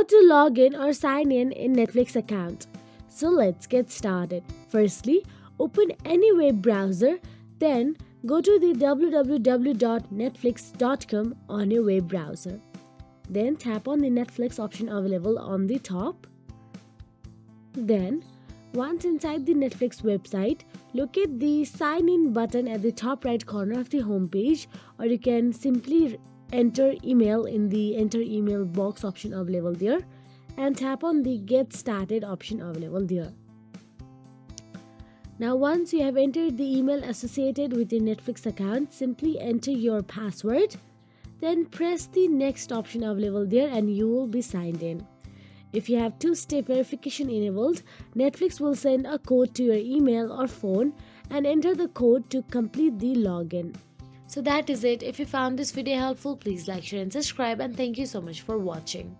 How to log in or sign in Netflix account. So let's get started. Firstly, open any web browser, then go to the www.netflix.com on your web browser. Then tap on the Netflix option available on the top. Then, once inside the Netflix website, locate the sign in button at the top right corner of the home page, or you can simply enter email in the enter email box option available there and tap on the get started option available there. Now once you have entered the email associated with your Netflix account, simply enter your password, then press the next option available there and you will be signed in. If you have two-step verification enabled, Netflix will send a code to your email or phone and enter the code to complete the login. So that is it. If you found this video helpful, please like, share and subscribe, and thank you so much for watching.